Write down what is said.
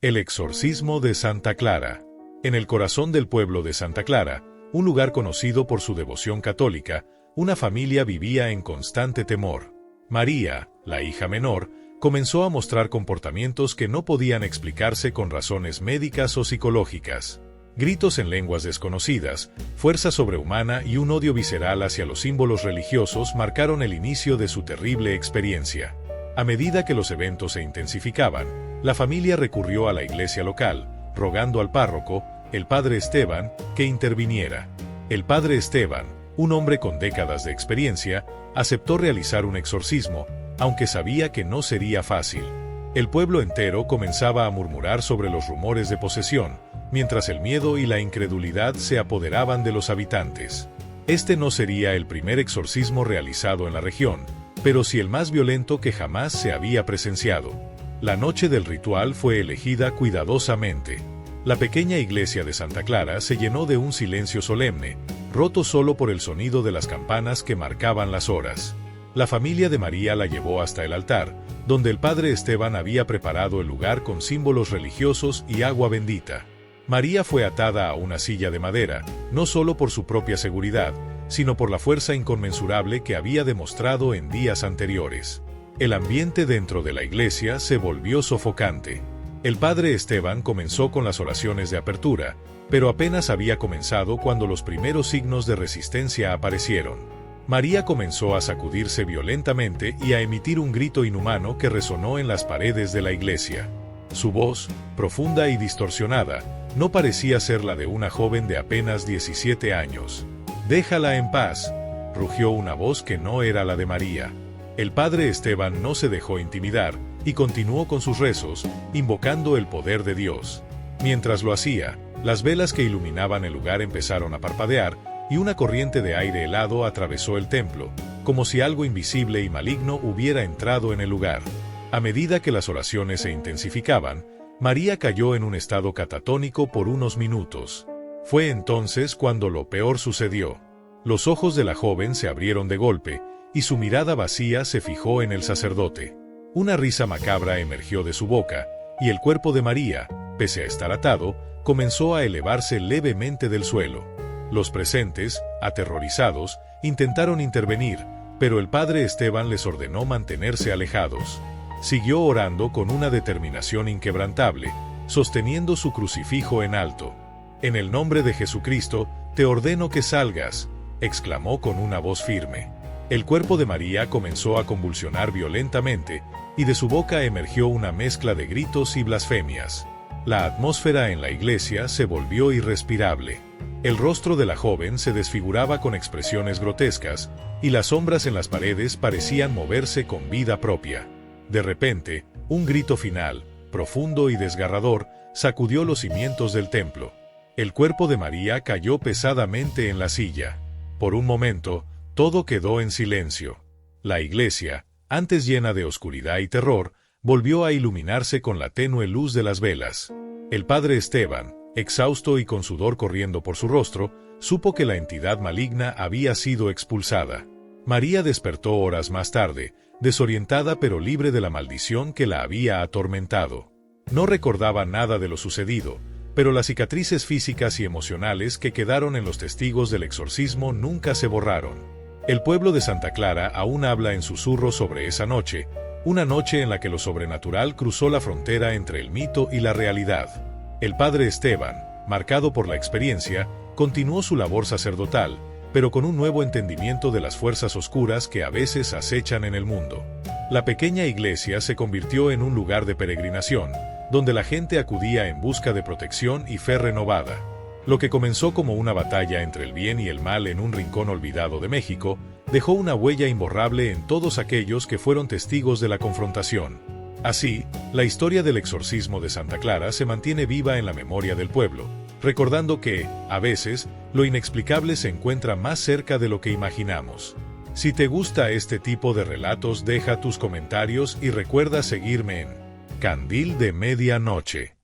El exorcismo de Santa Clara. En el corazón del pueblo de Santa Clara, un lugar conocido por su devoción católica, una familia vivía en constante temor. María, la hija menor, comenzó a mostrar comportamientos que no podían explicarse con razones médicas o psicológicas. Gritos en lenguas desconocidas, fuerza sobrehumana y un odio visceral hacia los símbolos religiosos marcaron el inicio de su terrible experiencia. A medida que los eventos se intensificaban, la familia recurrió a la iglesia local, rogando al párroco, el padre Esteban, que interviniera. El padre Esteban, un hombre con décadas de experiencia, aceptó realizar un exorcismo, aunque sabía que no sería fácil. El pueblo entero comenzaba a murmurar sobre los rumores de posesión, mientras el miedo y la incredulidad se apoderaban de los habitantes. Este no sería el primer exorcismo realizado en la región, pero sí el más violento que jamás se había presenciado. La noche del ritual fue elegida cuidadosamente. La pequeña iglesia de Santa Clara se llenó de un silencio solemne, roto solo por el sonido de las campanas que marcaban las horas. La familia de María la llevó hasta el altar, donde el padre Esteban había preparado el lugar con símbolos religiosos y agua bendita. María fue atada a una silla de madera, no solo por su propia seguridad, sino por la fuerza inconmensurable que había demostrado en días anteriores. El ambiente dentro de la iglesia se volvió sofocante. El padre Esteban comenzó con las oraciones de apertura, pero apenas había comenzado cuando los primeros signos de resistencia aparecieron. María comenzó a sacudirse violentamente y a emitir un grito inhumano que resonó en las paredes de la iglesia. Su voz, profunda y distorsionada, no parecía ser la de una joven de apenas 17 años. «Déjala en paz», rugió una voz que no era la de María. El padre Esteban no se dejó intimidar y continuó con sus rezos, invocando el poder de Dios. Mientras lo hacía, las velas que iluminaban el lugar empezaron a parpadear y una corriente de aire helado atravesó el templo, como si algo invisible y maligno hubiera entrado en el lugar. A medida que las oraciones se intensificaban, María cayó en un estado catatónico por unos minutos. Fue entonces cuando lo peor sucedió. Los ojos de la joven se abrieron de golpe, y su mirada vacía se fijó en el sacerdote. Una risa macabra emergió de su boca, y el cuerpo de María, pese a estar atado, comenzó a elevarse levemente del suelo. Los presentes, aterrorizados, intentaron intervenir, pero el padre Esteban les ordenó mantenerse alejados. Siguió orando con una determinación inquebrantable, sosteniendo su crucifijo en alto. «En el nombre de Jesucristo, te ordeno que salgas», exclamó con una voz firme. El cuerpo de María comenzó a convulsionar violentamente, y de su boca emergió una mezcla de gritos y blasfemias. La atmósfera en la iglesia se volvió irrespirable. El rostro de la joven se desfiguraba con expresiones grotescas, y las sombras en las paredes parecían moverse con vida propia. De repente, un grito final, profundo y desgarrador, sacudió los cimientos del templo. El cuerpo de María cayó pesadamente en la silla. Por un momento, todo quedó en silencio. La iglesia, antes llena de oscuridad y terror, volvió a iluminarse con la tenue luz de las velas. El padre Esteban, exhausto y con sudor corriendo por su rostro, supo que la entidad maligna había sido expulsada. María despertó horas más tarde, desorientada pero libre de la maldición que la había atormentado. No recordaba nada de lo sucedido, pero las cicatrices físicas y emocionales que quedaron en los testigos del exorcismo nunca se borraron. El pueblo de Santa Clara aún habla en susurros sobre esa noche, una noche en la que lo sobrenatural cruzó la frontera entre el mito y la realidad. El padre Esteban, marcado por la experiencia, continuó su labor sacerdotal, pero con un nuevo entendimiento de las fuerzas oscuras que a veces acechan en el mundo. La pequeña iglesia se convirtió en un lugar de peregrinación, donde la gente acudía en busca de protección y fe renovada. Lo que comenzó como una batalla entre el bien y el mal en un rincón olvidado de México, dejó una huella imborrable en todos aquellos que fueron testigos de la confrontación. Así, la historia del exorcismo de Santa Clara se mantiene viva en la memoria del pueblo, recordando que, a veces, lo inexplicable se encuentra más cerca de lo que imaginamos. Si te gusta este tipo de relatos, deja tus comentarios y recuerda seguirme en Candil de Medianoche.